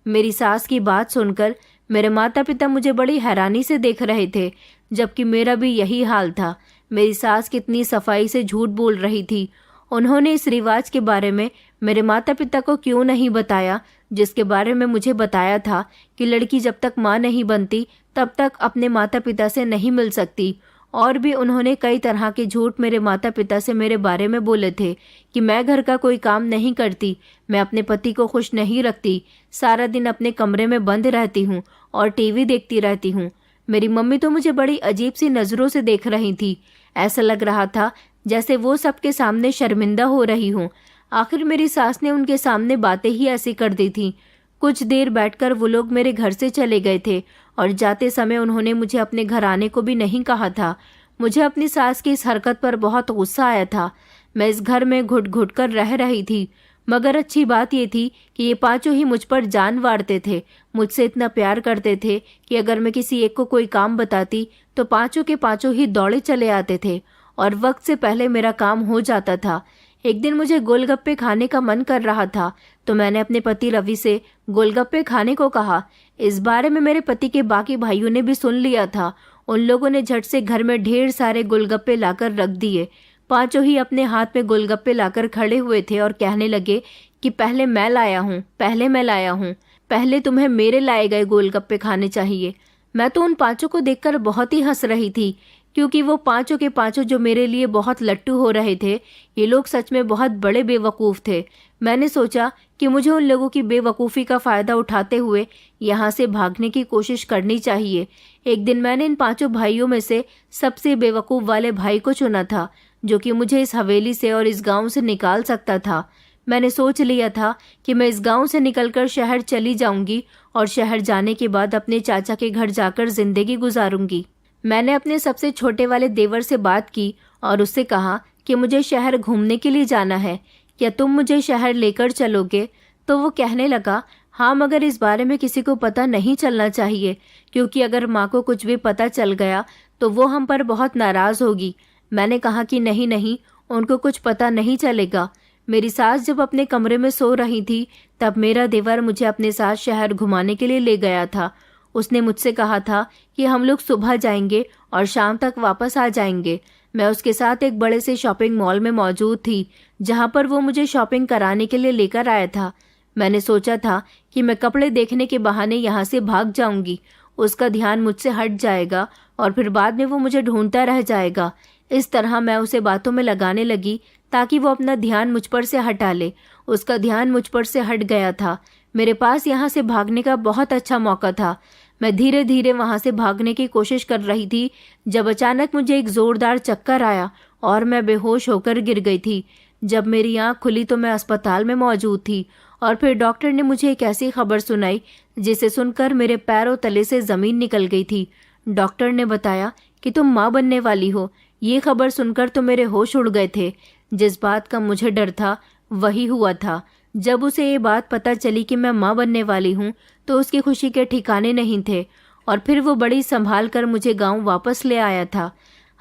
A: मेरी सास की बात सुनकर मेरे माता पिता मुझे बड़ी हैरानी से देख रहे थे, जबकि मेरा भी यही हाल था। मेरी सास कितनी सफाई से झूठ बोल रही थी। उन्होंने इस रिवाज के बारे में मेरे माता पिता को क्यों नहीं बताया, जिसके बारे में मुझे बताया था कि लड़की जब तक माँ नहीं बनती तब तक अपने माता पिता से नहीं मिल सकती। और भी उन्होंने कई तरह के झूठ मेरे माता पिता से मेरे बारे में बोले थे कि मैं घर का कोई काम नहीं करती, मैं अपने पति को खुश नहीं रखती, सारा दिन अपने कमरे में बंद रहती हूँ और टीवी देखती रहती हूँ। मेरी मम्मी तो मुझे बड़ी अजीब सी नज़रों से देख रही थी। ऐसा लग रहा था जैसे वो सबके सामने शर्मिंदा हो रही हूँ। आखिर मेरी सास ने उनके सामने बातें ही ऐसी कर दी थी। कुछ देर बैठकर वो लोग मेरे घर से चले गए थे और जाते समय उन्होंने मुझे अपने घर आने को भी नहीं कहा था। मुझे अपनी सास की इस हरकत पर बहुत गुस्सा आया था। मैं इस घर में घुट घुट कर रह रही थी, मगर अच्छी बात ये थी कि ये पांचों ही मुझ पर जान वारते थे। मुझसे इतना प्यार करते थे कि अगर मैं किसी एक को कोई काम बताती तो पांचों के पांचों ही दौड़े चले आते थे और वक्त से पहले मेरा काम हो जाता था। एक दिन मुझे गोलगप्पे खाने का मन कर रहा था, तो मैंने अपने पति रवि से गोलगप्पे खाने को कहा। इस बारे में मेरे पति के बाकी भाइयों ने भी सुन लिया था। उन लोगों ने झट से घर में ढेर सारे गोलगप्पे लाकर रख दिए। पांचों ही अपने हाथ में गोलगप्पे लाकर खड़े हुए थे और कहने लगे कि पहले मैं लाया हूँ, पहले मैं लाया हूँ, पहले तुम्हें मेरे लाए गए गोलगप्पे खाने चाहिए। मैं तो उन पांचों को देखकर बहुत ही हंस रही थी, क्योंकि वो पांचों के पांचों जो मेरे लिए बहुत लट्टू हो रहे थे, ये लोग सच में बहुत बड़े बेवकूफ़ थे। मैंने सोचा कि मुझे उन लोगों की बेवकूफ़ी का फ़ायदा उठाते हुए यहाँ से भागने की कोशिश करनी चाहिए। एक दिन मैंने इन पांचों भाइयों में से सबसे बेवकूफ़ वाले भाई को चुना था, जो कि मुझे इस हवेली से और इस गांव से निकाल सकता था। मैंने सोच लिया था कि मैं इस गांव से निकलकर शहर चली जाऊंगी और शहर जाने के बाद अपने चाचा के घर जाकर जिंदगी गुजारूंगी। मैंने अपने सबसे छोटे वाले देवर से बात की और उससे कहा कि मुझे शहर घूमने के लिए जाना है, क्या तुम मुझे शहर लेकर चलोगे? तो वो कहने लगा, हाँ, मगर इस बारे में किसी को पता नहीं चलना चाहिए, क्योंकि अगर माँ को कुछ भी पता चल गया तो वो हम पर बहुत नाराज़ होगी। मैंने कहा कि नहीं नहीं, उनको कुछ पता नहीं चलेगा। मेरी सास जब अपने कमरे में सो रही थी, तब मेरा देवर मुझे अपने साथ शहर घुमाने के लिए ले गया था। उसने मुझसे कहा था कि हम लोग सुबह जाएंगे और शाम तक वापस आ जाएंगे। मैं उसके साथ एक बड़े से शॉपिंग मॉल में मौजूद थी, जहां पर वो मुझे शॉपिंग कराने के लिए लेकर आया था। मैंने सोचा था कि मैं कपड़े देखने के बहाने यहाँ से भाग जाऊंगी, उसका ध्यान मुझसे हट जाएगा और फिर बाद में वो मुझे ढूंढता रह जाएगा। इस तरह मैं उसे बातों में लगाने लगी ताकि वो अपना ध्यान मुझ पर से हटा ले। उसका ध्यान मुझ पर से हट गया था। मेरे पास यहाँ से भागने का बहुत अच्छा मौका था। मैं धीरे धीरे वहाँ से भागने की कोशिश कर रही थी, जब अचानक मुझे एक जोरदार चक्कर आया और मैं बेहोश होकर गिर गई थी। जब मेरी आँख खुली तो मैं अस्पताल में मौजूद थी और फिर डॉक्टर ने मुझे एक ऐसी खबर सुनाई जिसे सुनकर मेरे पैरों तले से ज़मीन निकल गई थी। डॉक्टर ने बताया कि तुम माँ बनने वाली हो। ये खबर सुनकर तो मेरे होश उड़ गए थे। जिस बात का मुझे डर था वही हुआ था। जब उसे ये बात पता चली कि मैं माँ बनने वाली हूँ तो उसकी खुशी के ठिकाने नहीं थे और फिर वो बड़ी संभाल कर मुझे गांव वापस ले आया था।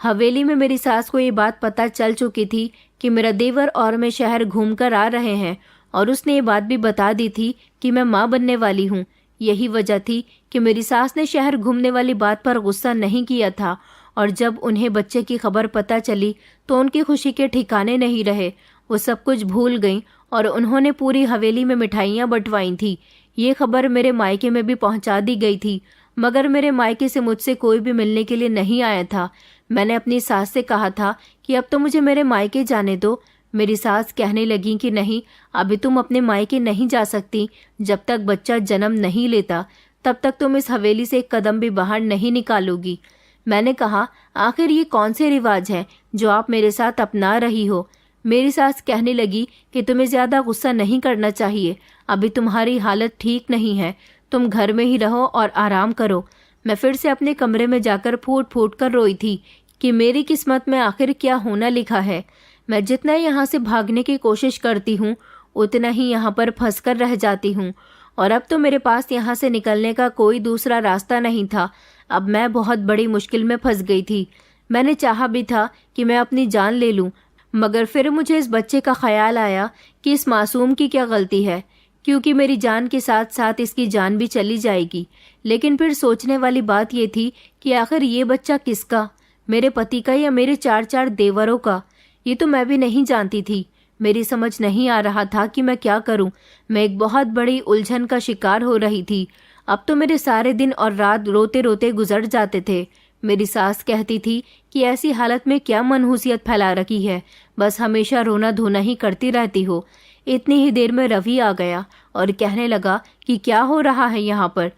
A: हवेली में मेरी सास को ये बात पता चल चुकी थी कि मेरा देवर और मैं शहर घूमकर आ रहे हैं और उसने ये बात भी बता दी थी कि मैं माँ बनने वाली हूँ। यही वजह थी कि मेरी सास ने शहर घूमने वाली बात पर गुस्सा नहीं किया था और जब उन्हें बच्चे की खबर पता चली तो उनकी खुशी के ठिकाने नहीं रहे। वो सब कुछ भूल गईं और उन्होंने पूरी हवेली में मिठाइयाँ बंटवाई थी। ये खबर मेरे मायके में भी पहुंचा दी गई थी, मगर मेरे मायके से मुझसे कोई भी मिलने के लिए नहीं आया था। मैंने अपनी सास से कहा था कि अब तो मुझे मेरे मायके जाने दो। मेरी सास कहने लगी कि नहीं, अभी तुम अपने मायके नहीं जा सकती। जब तक बच्चा जन्म नहीं लेता तब तक तुम इस हवेली से एक कदम भी बाहर नहीं निकालोगी। मैंने कहा, आखिर ये कौन से रिवाज हैं जो आप मेरे साथ अपना रही हो। मेरी सास कहने लगी कि तुम्हें ज्यादा गुस्सा नहीं करना चाहिए, अभी तुम्हारी हालत ठीक नहीं है, तुम घर में ही रहो और आराम करो। मैं फिर से अपने कमरे में जाकर फूट फूट कर रोई थी कि मेरी किस्मत में आखिर क्या होना लिखा है। मैं जितना यहाँ से भागने की कोशिश करती हूँ उतना ही यहाँ पर फंसकर रह जाती हूँ और अब तो मेरे पास यहाँ से निकलने का कोई दूसरा रास्ता नहीं था। अब मैं बहुत बड़ी मुश्किल में फंस गई थी। मैंने चाहा भी था कि मैं अपनी जान ले लूँ, मगर फिर मुझे इस बच्चे का ख्याल आया कि इस मासूम की क्या गलती है, क्योंकि मेरी जान के साथ साथ इसकी जान भी चली जाएगी। लेकिन फिर सोचने वाली बात यह थी कि आखिर ये बच्चा किसका, मेरे पति का या मेरे 4 देवरों का? ये तो मैं भी नहीं जानती थी। मेरी समझ नहीं आ रहा था कि मैं क्या करूं। मैं एक बहुत बड़ी उलझन का शिकार हो रही थी। अब तो मेरे सारे दिन और रात रोते रोते गुजर जाते थे। मेरी सास कहती थी कि ऐसी हालत में क्या मनहूसियत फैला रखी है, बस हमेशा रोना धोना ही करती रहती हो। इतनी ही देर में रवि आ गया और कहने लगा कि क्या हो रहा है यहाँ पर।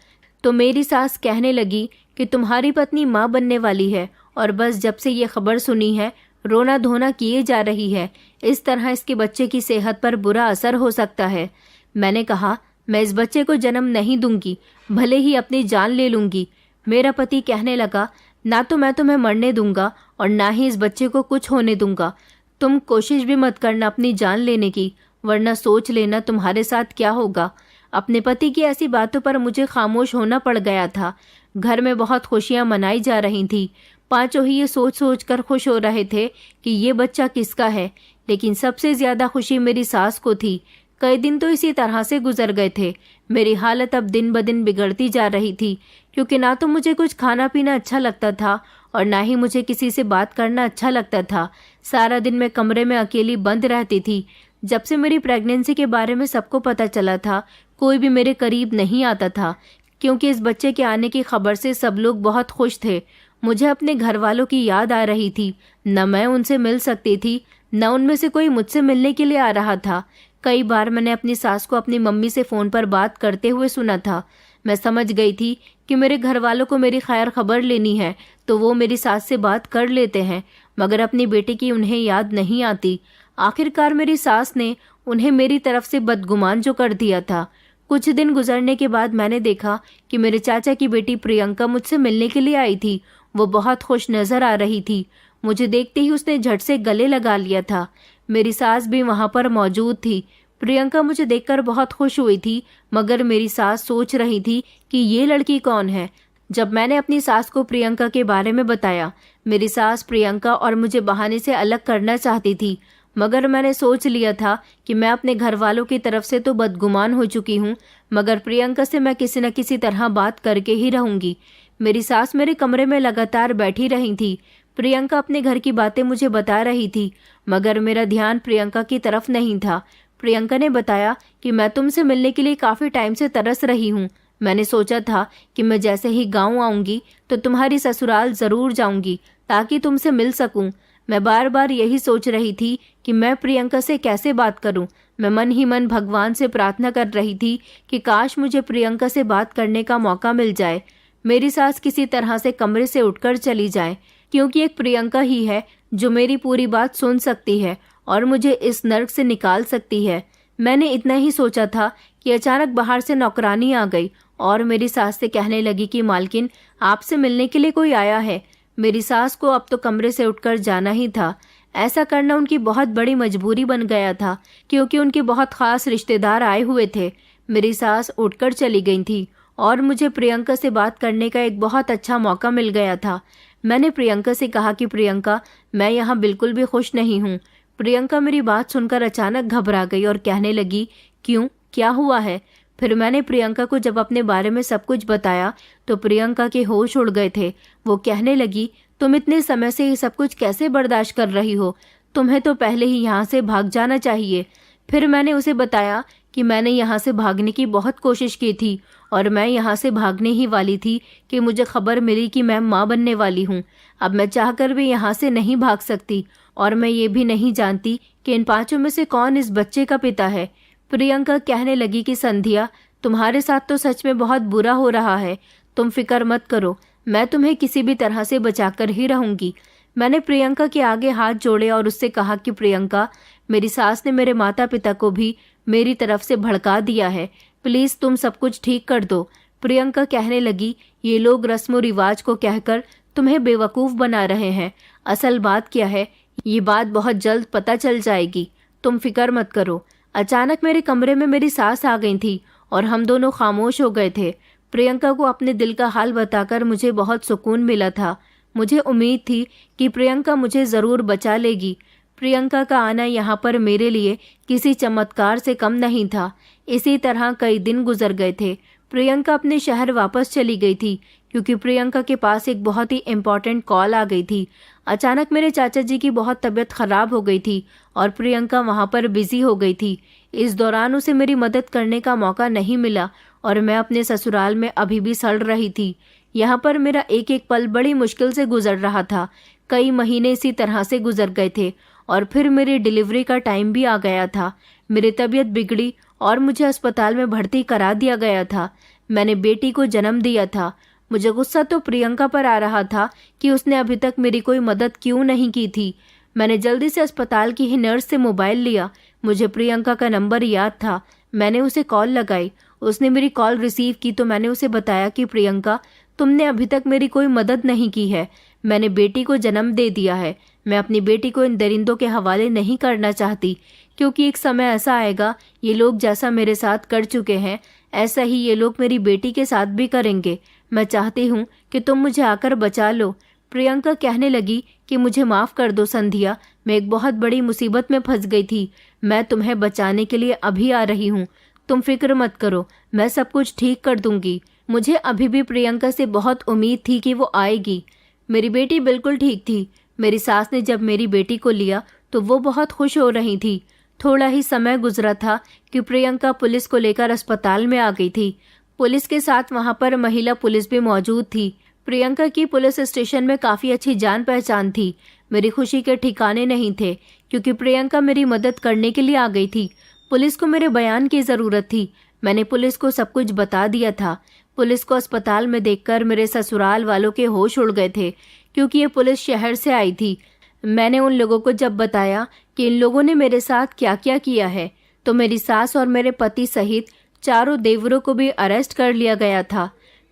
A: तो मेरी सास कहने लगी कि तुम्हारी पत्नी माँ बनने वाली है और बस जब से ये खबर सुनी है रोना धोना किए जा रही है। इस तरह इसके बच्चे की सेहत पर बुरा असर हो सकता है। मैंने कहा, मैं इस बच्चे को जन्म नहीं दूंगी, भले ही अपनी जान ले लूंगी। मेरा पति कहने लगा, ना तो मैं तुम्हें मरने दूंगा और ना ही इस बच्चे को कुछ होने दूंगा। तुम कोशिश भी मत करना अपनी जान लेने की, वरना सोच लेना तुम्हारे साथ क्या होगा। अपने पति की ऐसी बातों पर मुझे खामोश होना पड़ गया था। घर में बहुत खुशियां मनाई जा रही थी। पांचों ही ये सोच सोच कर खुश हो रहे थे कि ये बच्चा किसका है, लेकिन सबसे ज्यादा खुशी मेरी सास को थी। कई दिन तो इसी तरह से गुजर गए थे। मेरी हालत अब दिन ब दिन बिगड़ती जा रही थी, क्योंकि ना तो मुझे कुछ खाना पीना अच्छा लगता था और ना ही मुझे किसी से बात करना अच्छा लगता था। सारा दिन मैं कमरे में अकेली बंद रहती थी। जब से मेरी प्रेगनेंसी के बारे में सबको पता चला था, कोई भी मेरे करीब नहीं आता था, क्योंकि इस बच्चे के आने की खबर से सब लोग बहुत खुश थे। मुझे अपने घर वालों की याद आ रही थी। न मैं उनसे मिल सकती थी, न उनमें से कोई मुझसे मिलने के लिए आ रहा था। कई बार मैंने अपनी सास को अपनी मम्मी से फ़ोन पर बात करते हुए सुना था। मैं समझ गई थी कि मेरे घर वालों को मेरी खैर खबर लेनी है तो वो मेरी सास से बात कर लेते हैं, मगर अपनी बेटी की उन्हें याद नहीं आती। आखिरकार मेरी सास ने उन्हें मेरी तरफ से बदगुमान जो कर दिया था। कुछ दिन गुजरने के बाद मैंने देखा कि मेरे चाचा की बेटी प्रियंका मुझसे मिलने के लिए आई थी। वो बहुत खुश नजर आ रही थी। मुझे देखते ही उसने झट से गले लगा लिया था। मेरी सास भी वहां पर मौजूद थी। प्रियंका मुझे देखकर बहुत खुश हुई थी, मगर मेरी सास सोच रही थी कि ये लड़की कौन है। जब मैंने अपनी सास को प्रियंका के बारे में बताया, मेरी सास प्रियंका और मुझे बहाने से अलग करना चाहती थी, मगर मैंने सोच लिया था कि मैं अपने घर वालों की तरफ से तो बदगुमान हो चुकी हूँ, मगर प्रियंका से मैं किसी न किसी तरह बात करके ही रहूंगी। मेरी सास मेरे कमरे में लगातार बैठी रही थी। प्रियंका अपने घर की बातें मुझे बता रही थी, मगर मेरा ध्यान प्रियंका की तरफ नहीं था। प्रियंका ने बताया कि मैं तुमसे मिलने के लिए काफ़ी टाइम से तरस रही हूँ। मैंने सोचा था कि मैं जैसे ही गाँव आऊँगी तो तुम्हारी ससुराल ज़रूर जाऊँगी ताकि तुमसे मिल सकूँ। मैं बार बार यही सोच रही थी कि मैं प्रियंका से कैसे बात करूं। मैं मन ही मन भगवान से प्रार्थना कर रही थी कि काश मुझे प्रियंका से बात करने का मौका मिल जाए। मेरी सास किसी तरह से कमरे से उठकर चली जाए, क्योंकि एक प्रियंका ही है जो मेरी पूरी बात सुन सकती है और मुझे इस नर्क से निकाल सकती है। मैंने इतना ही सोचा था कि अचानक बाहर से नौकरानी आ गई और मेरी सास से कहने लगी कि मालकिन, आपसे मिलने के लिए कोई आया है। मेरी सास को अब तो कमरे से उठकर जाना ही था। ऐसा करना उनकी बहुत बड़ी मजबूरी बन गया था, क्योंकि उनके बहुत खास रिश्तेदार आए हुए थे। मेरी सास उठकर चली गई थी और मुझे प्रियंका से बात करने का एक बहुत अच्छा मौका मिल गया था। मैंने प्रियंका से कहा कि प्रियंका, मैं यहाँ बिल्कुल भी खुश नहीं हूँ। प्रियंका मेरी बात सुनकर अचानक घबरा गई और कहने लगी, क्यों, क्या हुआ है? फिर मैंने प्रियंका को जब अपने बारे में सब कुछ बताया तो प्रियंका के होश उड़ गए थे। वो कहने लगी, तुम इतने समय से ये सब कुछ कैसे बर्दाश्त कर रही हो? तुम्हें तो पहले ही यहाँ से भाग जाना चाहिए। फिर मैंने उसे बताया कि मैंने यहाँ से भागने की बहुत कोशिश की थी और मैं यहाँ से भागने ही वाली थी कि मुझे खबर मिली कि मैं माँ बनने वाली हूँ। अब मैं चाहकर भी यहाँ से नहीं भाग सकती और मैं ये भी नहीं जानती कि इन 5 में से कौन इस बच्चे का पिता है। प्रियंका कहने लगी कि संध्या, तुम्हारे साथ तो सच में बहुत बुरा हो रहा है। तुम फिक्र मत करो, मैं तुम्हें किसी भी तरह से बचाकर ही रहूंगी। मैंने प्रियंका के आगे हाथ जोड़े और उससे कहा कि प्रियंका, मेरी सास ने मेरे माता पिता को भी मेरी तरफ से भड़का दिया है। प्लीज तुम सब कुछ ठीक कर दो। प्रियंका कहने लगी, ये लोग रस्म रिवाज को कहकर तुम्हें बेवकूफ बना रहे हैं। असल बात क्या है, ये बात बहुत जल्द पता चल जाएगी। तुम फिक्र मत करो। अचानक मेरे कमरे में मेरी सास आ गई थी और हम दोनों खामोश हो गए थे। प्रियंका को अपने दिल का हाल बताकर मुझे बहुत सुकून मिला था। मुझे उम्मीद थी कि प्रियंका मुझे ज़रूर बचा लेगी। प्रियंका का आना यहाँ पर मेरे लिए किसी चमत्कार से कम नहीं था। इसी तरह कई दिन गुजर गए थे। प्रियंका अपने शहर वापस चली गई थी क्योंकि प्रियंका के पास एक बहुत ही इम्पॉर्टेंट कॉल आ गई थी। अचानक मेरे चाचा जी की बहुत तबीयत खराब हो गई थी और प्रियंका वहाँ पर बिजी हो गई थी। इस दौरान उसे मेरी मदद करने का मौका नहीं मिला और मैं अपने ससुराल में अभी भी सड़ रही थी। यहाँ पर मेरा एक एक पल बड़ी मुश्किल से गुजर रहा था। कई महीने इसी तरह से गुजर गए थे और फिर मेरी डिलीवरी का टाइम भी आ गया था। मेरी तबीयत बिगड़ी और मुझे अस्पताल में भर्ती करा दिया गया था। मैंने बेटी को जन्म दिया था। मुझे गुस्सा तो प्रियंका पर आ रहा था कि उसने अभी तक मेरी कोई मदद क्यों नहीं की थी। मैंने जल्दी से अस्पताल की ही नर्स से मोबाइल लिया। मुझे प्रियंका का नंबर याद था। मैंने उसे कॉल लगाई। उसने मेरी कॉल रिसीव की तो मैंने उसे बताया कि प्रियंका, तुमने अभी तक मेरी कोई मदद नहीं की है। मैंने बेटी को जन्म दे दिया है। मैं अपनी बेटी को इन दरिंदों के हवाले नहीं करना चाहती, क्योंकि एक समय ऐसा आएगा, ये लोग जैसा मेरे साथ कर चुके हैं ऐसा ही ये लोग मेरी बेटी के साथ भी करेंगे। मैं चाहती हूँ कि तुम मुझे आकर बचा लो। प्रियंका कहने लगी कि मुझे माफ़ कर दो संध्या, मैं एक बहुत बड़ी मुसीबत में फंस गई थी। मैं तुम्हें बचाने के लिए अभी आ रही हूँ। तुम फिक्र मत करो, मैं सब कुछ ठीक कर दूंगी। मुझे अभी भी प्रियंका से बहुत उम्मीद थी कि वो आएगी। मेरी बेटी बिल्कुल ठीक थी। मेरी सास ने जब मेरी बेटी को लिया तो वो बहुत खुश हो रही थी। थोड़ा ही समय गुजरा था कि प्रियंका पुलिस को लेकर अस्पताल में आ गई थी। पुलिस के साथ वहां पर महिला पुलिस भी मौजूद थी। प्रियंका की पुलिस स्टेशन में काफ़ी अच्छी जान पहचान थी। मेरी खुशी के ठिकाने नहीं थे क्योंकि प्रियंका मेरी मदद करने के लिए आ गई थी। पुलिस को मेरे बयान की ज़रूरत थी। मैंने पुलिस को सब कुछ बता दिया था। पुलिस को अस्पताल में देखकर मेरे ससुराल वालों के होश उड़ गए थे, क्योंकि ये पुलिस शहर से आई थी। मैंने उन लोगों को जब बताया कि इन लोगों ने मेरे साथ क्या क्या किया है तो मेरी सास और मेरे पति सहित 4 देवरों को भी अरेस्ट कर लिया गया था।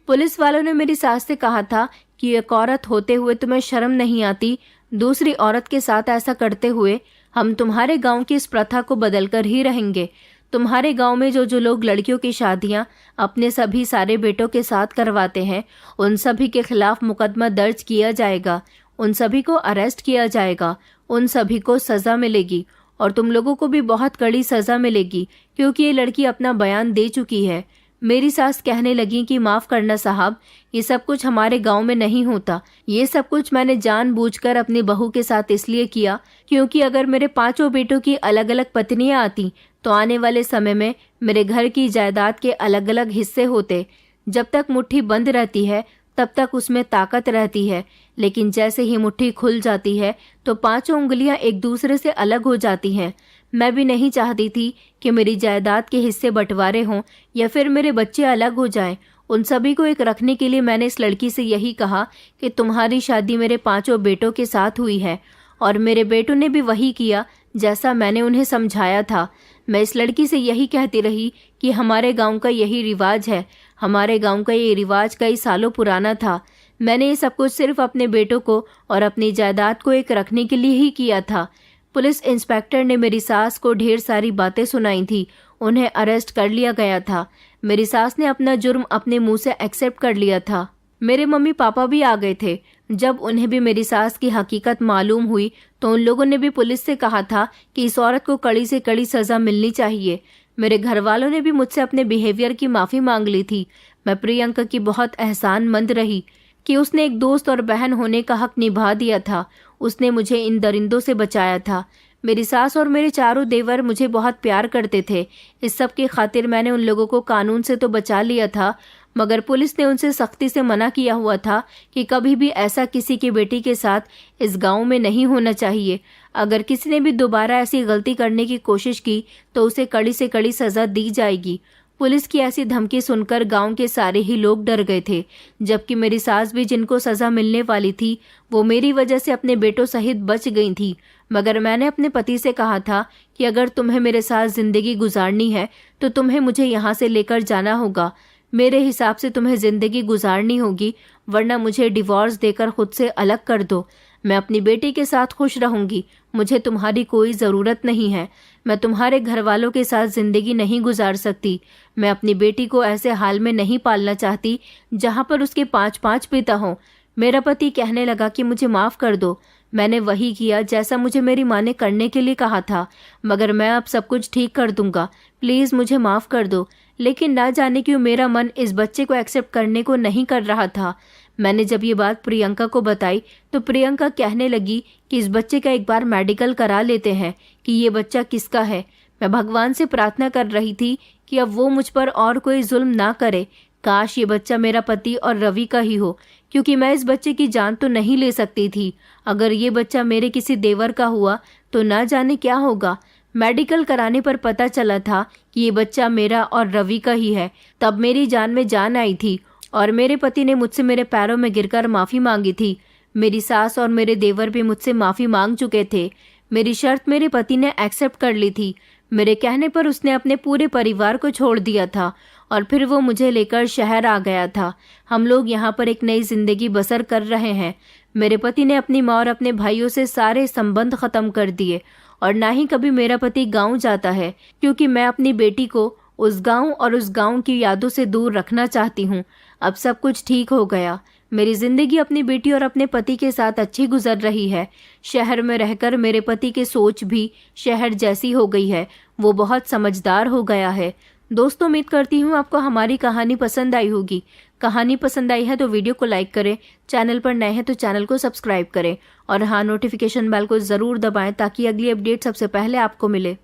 A: पुलिस वालों ने मेरी सास से कहा था कि एक औरत होते हुए तुम्हें शर्म नहीं आती दूसरी औरत के साथ ऐसा करते हुए? हम तुम्हारे गांव की इस प्रथा को बदलकर ही रहेंगे। तुम्हारे गांव में जो जो लोग लड़कियों की शादियां अपने सभी सारे बेटों के साथ करवाते हैं उन सभी के खिलाफ मुकदमा दर्ज किया जाएगा। उन सभी को अरेस्ट किया जाएगा। उन सभी को सज़ा मिलेगी और तुम लोगों को भी बहुत कड़ी सज़ा मिलेगी, क्योंकि ये लड़की अपना बयान दे चुकी है। मेरी सास कहने लगी कि माफ़ करना साहब, ये सब कुछ हमारे गांव में नहीं होता। ये सब कुछ मैंने जानबूझकर अपनी बहू के साथ इसलिए किया क्योंकि अगर मेरे 5 बेटों की अलग अलग पत्नियां आती तो आने वाले समय में मेरे घर की जायदाद के अलग अलग हिस्से होते। जब तक मुट्ठी बंद रहती है तब तक उसमें ताकत रहती है, लेकिन जैसे ही मुट्ठी खुल जाती है तो 5 उंगलियां एक दूसरे से अलग हो जाती हैं। मैं भी नहीं चाहती थी कि मेरी जायदाद के हिस्से बंटवारे हों या फिर मेरे बच्चे अलग हो जाएं। उन सभी को एक रखने के लिए मैंने इस लड़की से यही कहा कि तुम्हारी शादी मेरे 5 बेटों के साथ हुई है और मेरे बेटों ने भी वही किया जैसा मैंने उन्हें समझाया था। मैं इस लड़की से यही कहती रही कि हमारे गांव का यही रिवाज है। हमारे गांव का ये रिवाज कई सालों पुराना था। मैंने ये सब कुछ सिर्फ अपने बेटों को और अपनी जायदाद को एक रखने के लिए ही किया था। पुलिस इंस्पेक्टर ने मेरी सास को ढेर सारी बातें सुनाई थी। उन्हें अरेस्ट कर लिया गया था। मेरी सास ने अपना जुर्म अपने मुंह से एक्सेप्ट कर लिया था। मेरे मम्मी पापा भी आ गए थे। जब उन्हें भी मेरी सास की हकीकत मालूम हुई तो उन लोगों ने भी पुलिस से कहा था कि इस औरत को कड़ी से कड़ी सजा मिलनी चाहिए। मेरे घर वालों ने भी मुझसे अपने बिहेवियर की माफ़ी मांग ली थी। मैं प्रियंका की बहुत एहसानमंद रही कि उसने एक दोस्त और बहन होने का हक निभा दिया था। उसने मुझे इन दरिंदों से बचाया था। मेरी सास और मेरे चारों देवर मुझे बहुत प्यार करते थे। इस सब की खातिर मैंने उन लोगों को कानून से तो बचा लिया था, मगर पुलिस ने उनसे सख्ती से मना किया हुआ था कि कभी भी ऐसा किसी की बेटी के साथ इस गांव में नहीं होना चाहिए। अगर किसी ने भी दोबारा ऐसी गलती करने की कोशिश की तो उसे कड़ी से कड़ी सजा दी जाएगी। पुलिस की ऐसी धमकी सुनकर गांव के सारे ही लोग डर गए थे, जबकि मेरी सास भी, जिनको सजा मिलने वाली थी, वो मेरी वजह से अपने बेटों सहित बच गई थी। मगर मैंने अपने पति से कहा था कि अगर तुम्हें मेरे साथ जिंदगी गुजारनी है तो तुम्हें मुझे यहाँ से लेकर जाना होगा। मेरे हिसाब से तुम्हें जिंदगी गुजारनी होगी, वरना मुझे डिवोर्स देकर खुद से अलग कर दो। मैं अपनी बेटी के साथ खुश रहूंगी। मुझे तुम्हारी कोई ज़रूरत नहीं है। मैं तुम्हारे घर वालों के साथ ज़िंदगी नहीं गुजार सकती। मैं अपनी बेटी को ऐसे हाल में नहीं पालना चाहती जहाँ पर उसके 5-5 पिता हों। मेरा पति कहने लगा कि मुझे माफ़ कर दो। मैंने वही किया जैसा मुझे मेरी माँ ने करने के लिए कहा था, मगर मैं अब सब कुछ ठीक कर दूंगा। प्लीज़ मुझे माफ़ कर दो। लेकिन ना जाने क्यों मेरा मन इस बच्चे को एक्सेप्ट करने को नहीं कर रहा था। मैंने जब ये बात प्रियंका को बताई तो प्रियंका कहने लगी कि इस बच्चे का एक बार मेडिकल करा लेते हैं कि ये बच्चा किसका है। मैं भगवान से प्रार्थना कर रही थी कि अब वो मुझ पर और कोई जुल्म ना करे। काश ये बच्चा मेरा पति और रवि का ही हो, क्योंकि मैं इस बच्चे की जान तो नहीं ले सकती थी। अगर ये बच्चा मेरे किसी देवर का हुआ तो ना जाने क्या होगा। मेडिकल कराने पर पता चला था कि ये बच्चा मेरा और रवि का ही है। तब मेरी जान में जान आई थी और मेरे पति ने मुझसे मेरे पैरों में गिरकर माफ़ी मांगी थी। मेरी सास और मेरे देवर भी मुझसे माफ़ी मांग चुके थे। मेरी शर्त मेरे पति ने एक्सेप्ट कर ली थी। मेरे कहने पर उसने अपने पूरे परिवार को छोड़ दिया था और फिर वो मुझे लेकर शहर आ गया था। हम लोग यहाँ पर एक नई जिंदगी बसर कर रहे हैं। मेरे पति ने अपनी माँ और अपने भाइयों से सारे संबंध खत्म कर दिए और ना ही कभी मेरा पति गांव जाता है, क्योंकि मैं अपनी बेटी को उस गांव और उस गांव की यादों से दूर रखना चाहती हूँ। अब सब कुछ ठीक हो गया। मेरी जिंदगी अपनी बेटी और अपने पति के साथ अच्छी गुजर रही है। शहर में रहकर मेरे पति की सोच भी शहर जैसी हो गई है। वो बहुत समझदार हो गया है। दोस्तों, उम्मीद करती हूँ आपको हमारी कहानी पसंद आई होगी। कहानी पसंद आई है तो वीडियो को लाइक करें, चैनल पर नए हैं तो चैनल को सब्सक्राइब करें और हाँ, नोटिफिकेशन बेल को ज़रूर दबाएं ताकि अगली अपडेट सबसे पहले आपको मिले।